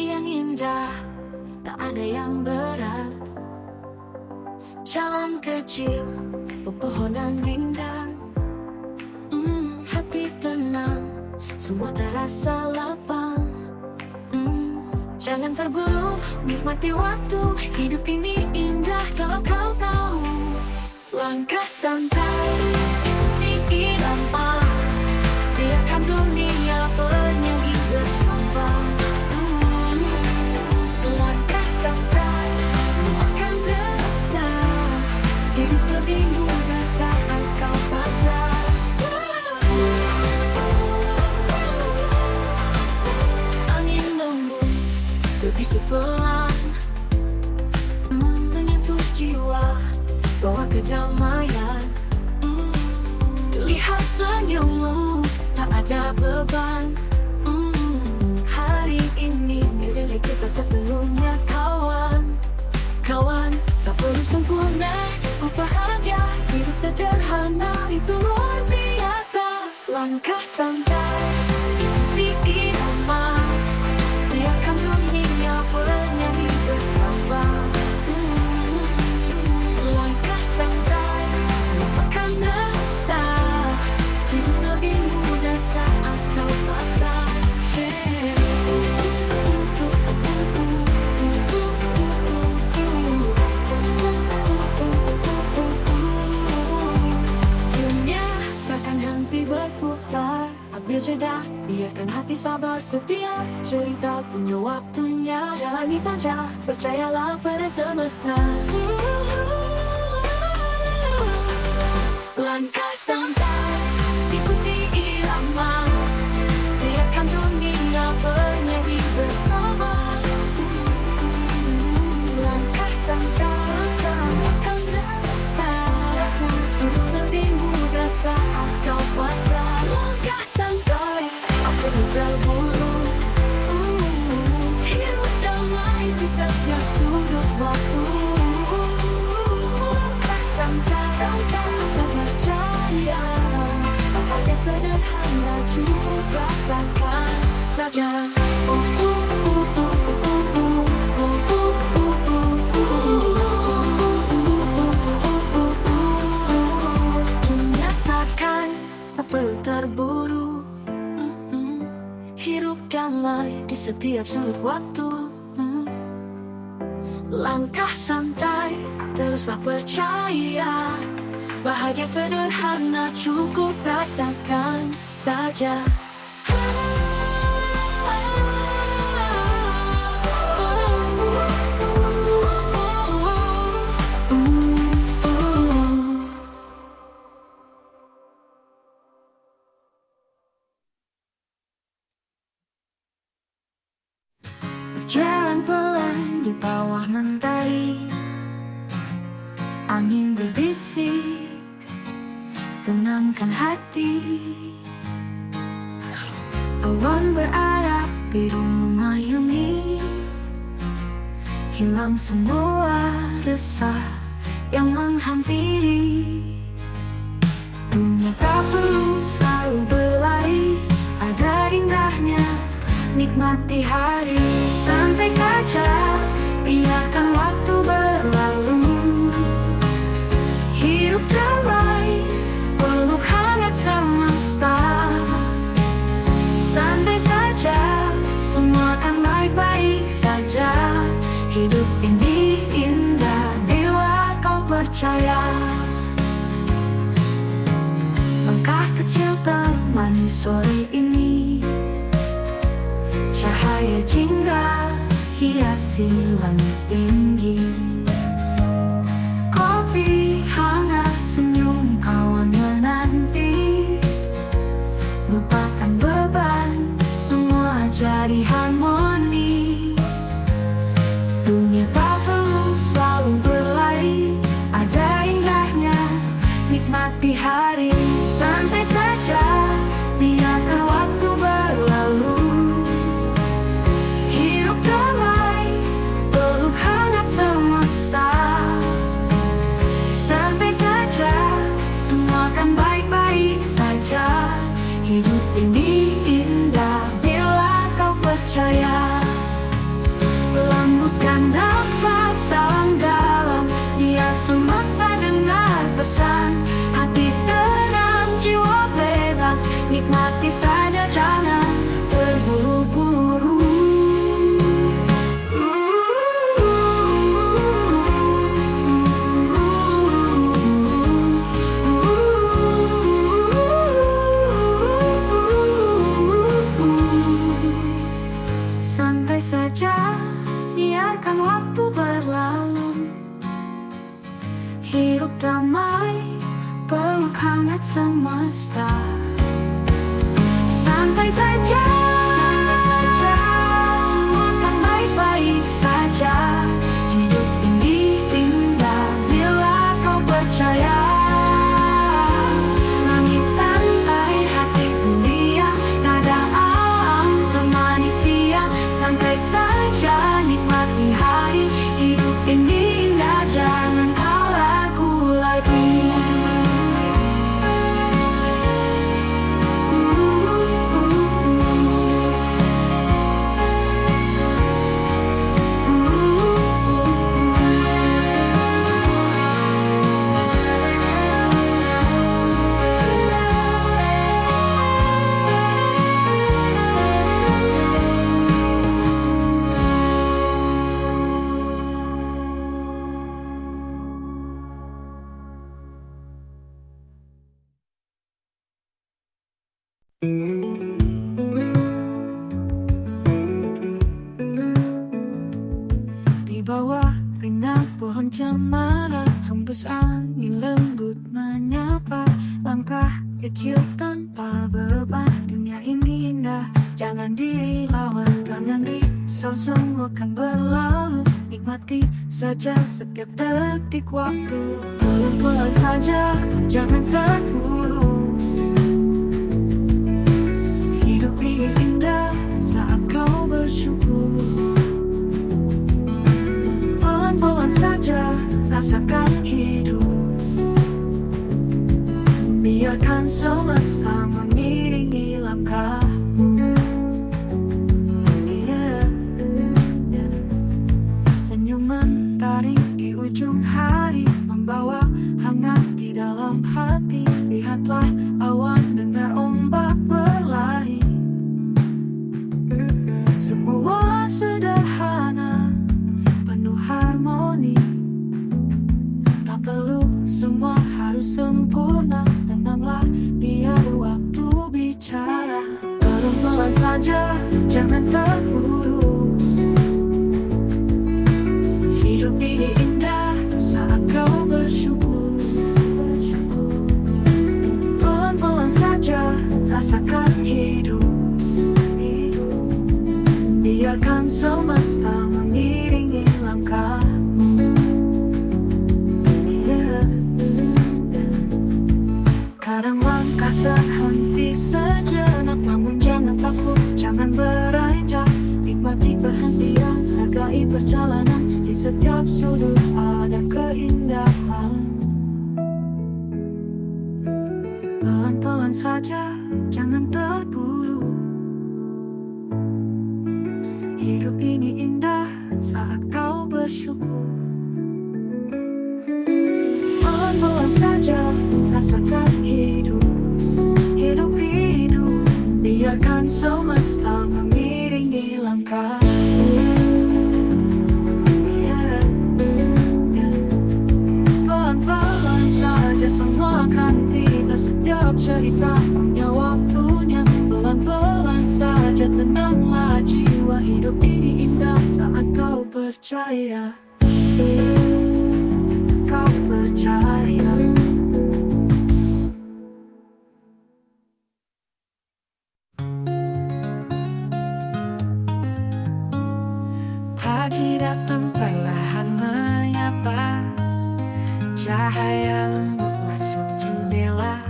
yang indah, tak ada yang berat. Jalan kecil, pepohonan rindang, hati tenang, semua terasa lapang. Jangan terburu, nikmati waktu. Hidup ini indah kalau kau tahu. Langkah santai, ikuti irama, biarkan dunia bernyanyi bersama. Langkah santai, lupakan resah. Hidup lebih mudah saat kau pasrah. Angin lembut berbisik pelan, menyentuh jiwa, bawa kedamaian. Lihat senyummu, tak ada beban. Hari ini milik kita sepenuhnya kawan. Kawan, tak perlu sempurna, cukup bahagia. Hidup sederhana itu luar biasa. Langkah santai, ikuti irama, biarkan dunia bernyanyi bersama. Langkah santai, lupakan resah. Hidup lebih mudah saat kau pasrah. Dunia takkan henti berputar. Ambil jeda, biarkan hati sabar setia. Cerita punya waktunya, jalani saja, percayalah pada semesta. Langkah santai, ikuti irama, biarkan dunia bernyanyi bersama. Langkah santai, lupakan resah. Hidup lebih mudah saat kau pasrah. Langkah santai, tak perlu terburu. Hidup damai di setiap sudut waktu. Langkah santai, asal percaya, bahagia sederhana cukup rasakan saja. Nyatakan, tak perlu terburu. Hidup damai di setiap sudut waktu. Langkah santai, teruslah percaya, bahagia sederhana cukup rasakan saja. Berjalan pelan di bawah mentari, angin berbisik, tenangkan hati. Awan berarak, biru memayungi, hilang semua resah yang menghampiri. Dunia tak perlu selalu berlari, ada indahnya, nikmati hari. Santai saja, biarkan waktu berlalu. Hidup damai, peluk hangat semesta. Santai saja, semua akan baik-baik saja. Hidup ini indah bila kau percaya. Langkah kecil temani sore ini, cahaya jingga hiasi langit tinggi. Kopi hangat, senyum kawan menanti. Lupakan beban, semua jadi harmoni. Dunia tak perlu selalu berlari, ada indahnya, nikmati hari. Santai saja, biarkan waktu berlalu. Hidup damai, peluk hangat semesta. Hembuskan nafas dalam-dalam, biar semesta dengar pesan. Hati tenang, jiwa bebas, nikmati saja jangan terburu-buru. Santai saja, biarkan waktu berlalu. Hidup damai, peluk hangat semesta. Santai saja, semua akan baik-baik saja. Hidup ini indah bila kau percaya. Langit santai, hati mulia, nada alam temani siang. Santai saja, nikmati hari. Hidup ini indah, jangan kau ragu lagi. Di bawah rindang pohon cemara, hembus angin lembut menyapa. Langkah kecil tanpa beban, dunia ini indah, jangan dilawan. Jangan risau, semua kan berlalu. Nikmati saja setiap detik waktu. Pelan-pelan saja, jangan terburu. Hidup ini indah saat kau bersyukur. Pelan-pelan saja, rasakan hidup. Biarkan semesta mengiringi langkahmu. Senyum mentari di ujung hari, membawa hangat di dalam hati. Lihatlah awan, dengar ombak berlari. Semua sederhana, penuh harmoni. Tak perlu semua harus sempurna. Tenanglah, biar waktu bicara. Pelan-pelan saja, jangan terburu. Hidup ini indah saat kau bersyukur. Pelan-pelan saja, rasakan hidup. Biarkan semesta mengiringi langkahmu. Kadang langkah terhenti sejenak, namun jangan takut, jangan beranjak. Nikmati perhentian, hargai perjalanan. Di setiap sudut ada keindahan. Pelan-pelan saja, jangan terburu. Hidup ini indah saat kau bersyukur. Pelan-pelan saja, rasakan hidup. Hidup, biarkan semesta mengiringi langkah. Pelan-pelan saja, semua akan indah. Setiap cerita punya waktunya. Pelan-pelan saja, tenanglah jiwa. Hidup ini indah saat kau percaya. Kau percaya. Pagi datang perlahan menyapa. Cahaya lembut masuk jendela.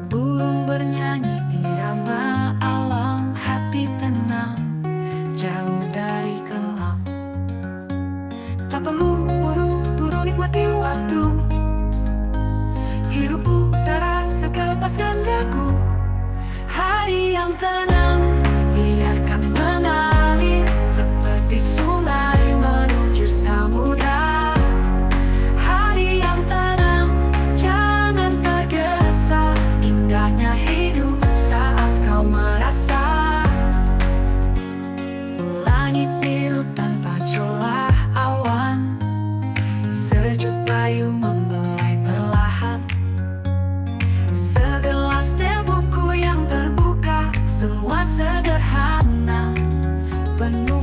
Burung bernyanyi irama alam. Hati tenang, jauh dari kelam. Tak perlu buru-buru, nikmati waktu. Hirup udara segar, lepaskan dagu. Hari yang tenang, biarkan mengalir seperti sungai.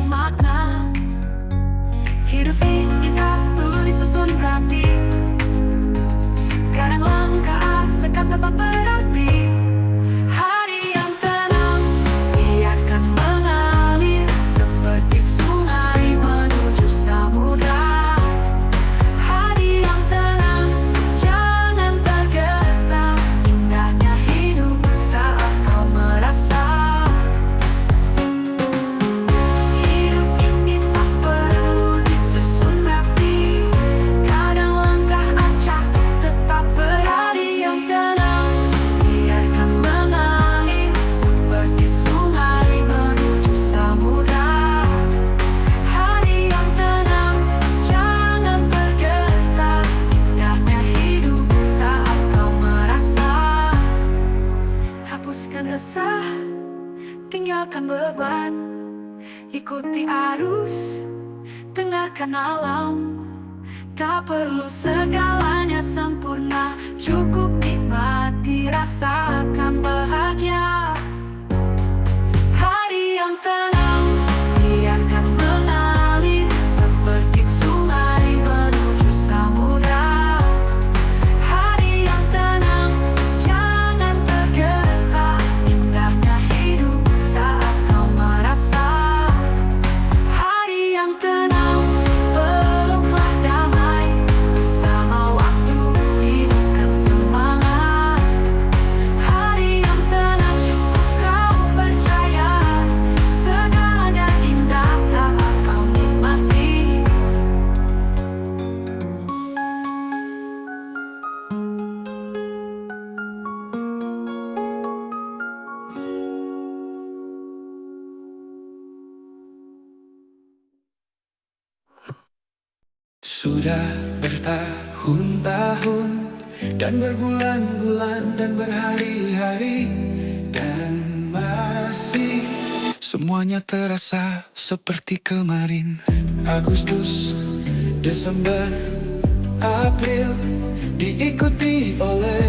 penuh makna. Hidup ini tak perlu disusun rapi, kadang langkah sekat tepat berarti. Hari yang tenang biarkan mengalir seperti sungai menuju samudra. Hari yang tenang, jangan tergesa, indahnya hidup saat kau merasa. Hidup ini tak perlu disusun rapi, kadang langkah acak tetap berhari yang tenang. Biarkan mengalir seperti sungai menuju samudra. Hari yang tenang, jangan tergesa, indahnya hidup saat kau merasa. Hapuskan resah, tinggalkan beban, ikuti arus, dengarkan alam. Tak perlu segalanya sempurna, cukup nikmati, rasakan bahagia. Hari yang tenang biarkan mengalir seperti sungai menuju samudra. Hari yang tenang, jangan tergesa, indahnya hidup saat kau merasa. Hari yang tenang, peluklah damai bersama waktu, hidupkan semangat. Hari yang tenang, cukup kau percaya, segalanya indah saat kau nikmati. Sudah bertahun-tahun dan berbulan-bulan dan berhari-hari, dan masih semuanya terasa seperti kemarin. Agustus, Desember, April diikuti oleh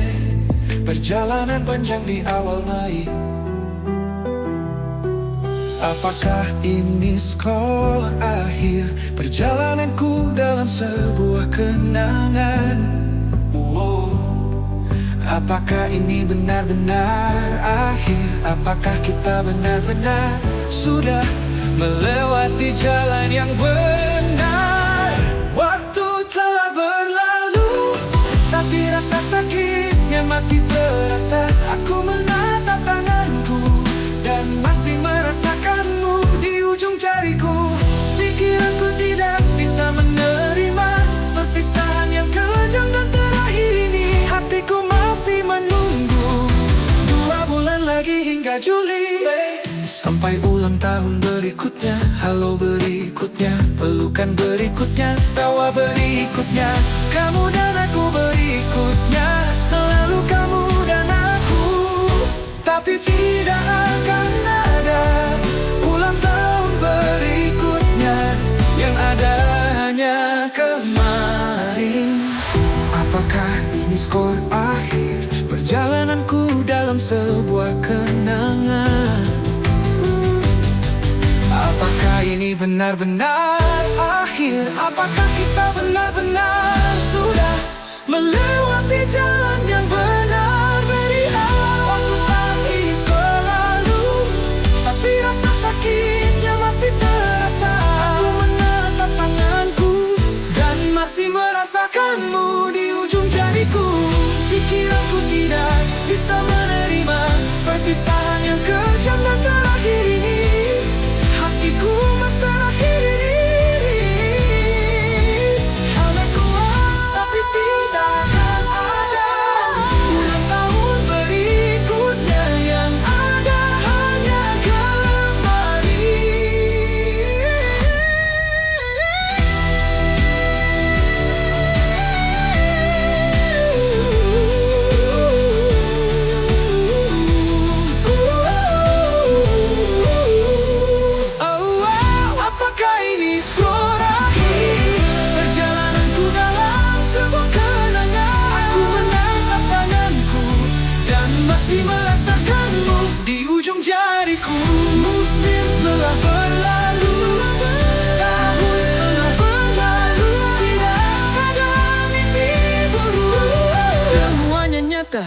perjalanan panjang di awal Mei. Apakah ini skor akhir perjalananku dalam sebuah kenangan? Wow. Apakah ini benar-benar akhir? Apakah kita benar-benar sudah melewati jalan yang benar? Waktu telah berlalu, tapi rasa sakitnya masih terasa. Aku menatap tanganku dan masih merasakanmu di ujung jariku. Pikiranku tidak bisa menerima perpisahan yang kejam dan terakhir ini. Hatiku masih menunggu 2 bulan lagi hingga Juli, sampai ulang tahun berikutnya. Halo berikutnya, pelukan berikutnya, tawa berikutnya, kamu dan aku berikutnya. Selalu kamu dan aku, tapi tidak akan ada ulang tahun berikutnya. Yang ada hanya kemarin. Apakah ini skor akhir perjalananku dalam sebuah kenangan? Apakah ini benar-benar akhir? Apakah kita benar-benar sudah melewati jalan yang benar? Beri waktu tak ini skor lalu, tapi rasa sakitnya masih terasa. Aku menatap tanganku dan masih merasakanmu di ujung jariku. Pikiranku tidak bisa menerima perpisahan yang kejam dan terakhir ini. Hatiku mas terakhir ini. Hanya kuat, tapi tidak akan ada ulang tahun berikutnya. Yang ada hanya kemarin.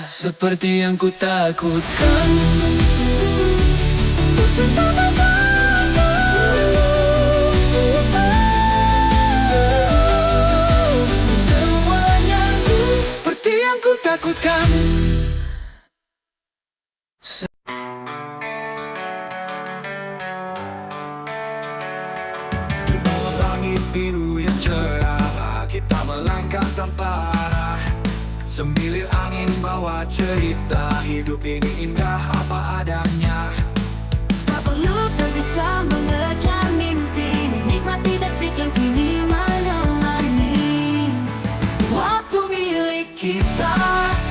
seperti yang ku takutkan. Semuanya seperti yang ku takutkan. Di bawah langit biru yang cerah, kita melangkah tanpa arah. Semilir angin bawa cerita, hidup ini indah apa adanya. Tak perlu tergesa mengejar mimpi, nikmati detik yang kini menemani. Waktu milik kita,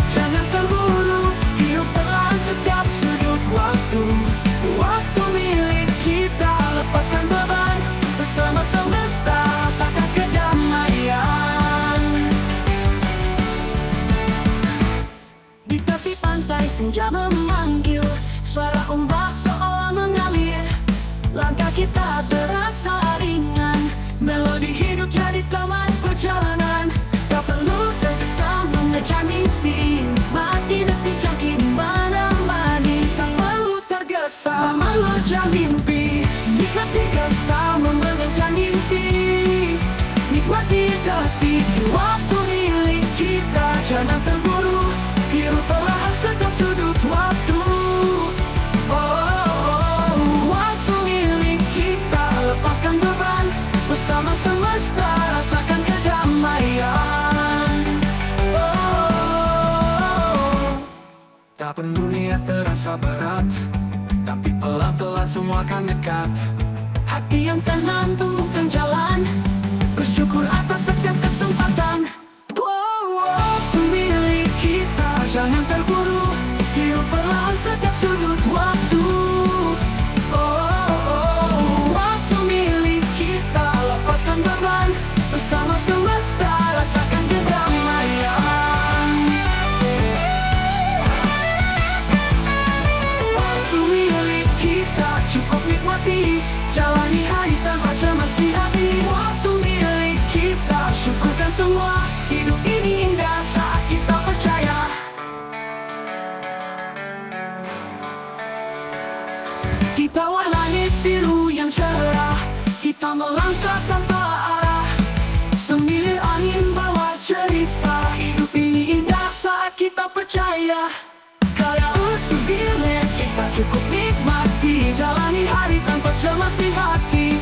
jangan terburu, hidup pelan setiap sudut waktu. Waktu milik kita, lepaskan beban, bersama semesta rasakan kedamaian. Di tepi pantai senja memanggil, suara ombak seolah mengalir. Langkah kita terasa ringan, melodi hidup jadi teman perjalanan. Tak perlu tergesa mengejar mimpi, nikmati detik yang kini menemani. Tak perlu tergesa mengejar mimpi, nikmati bersama mengejar mimpi. Nikmati detik waktu milik kita, jangan terburu, hidup perlahan setiap sudut waktu. Waktu milik kita, lepaskan beban, bersama semesta rasakan kedamaian. Tak perlu niat terasa berat, tapi pelan-pelan semua akan dekat. Hati yang tenang temukan jalan, bersyukur atas setiap kesempatan. Waktu milik kita, jangan terburu, hidup perlahan setiap sudut waktu. Waktu milik kita, lepaskan beban, bersama semesta rasakan kedamaian. Waktu milik kita, cukup nikmati, jalani hari tanpa cemas di hati. Waktu milik kita, syukurkan semua, hidup ini indah saat kita percaya. Di bawah langit biru yang cerah, kita melangkah tanpa arah. Semilir angin bawa cerita, hidup ini indah saat kita percaya. Kala utuh bila kita cukup nikmati, jalani hari tanpa cemas di hati.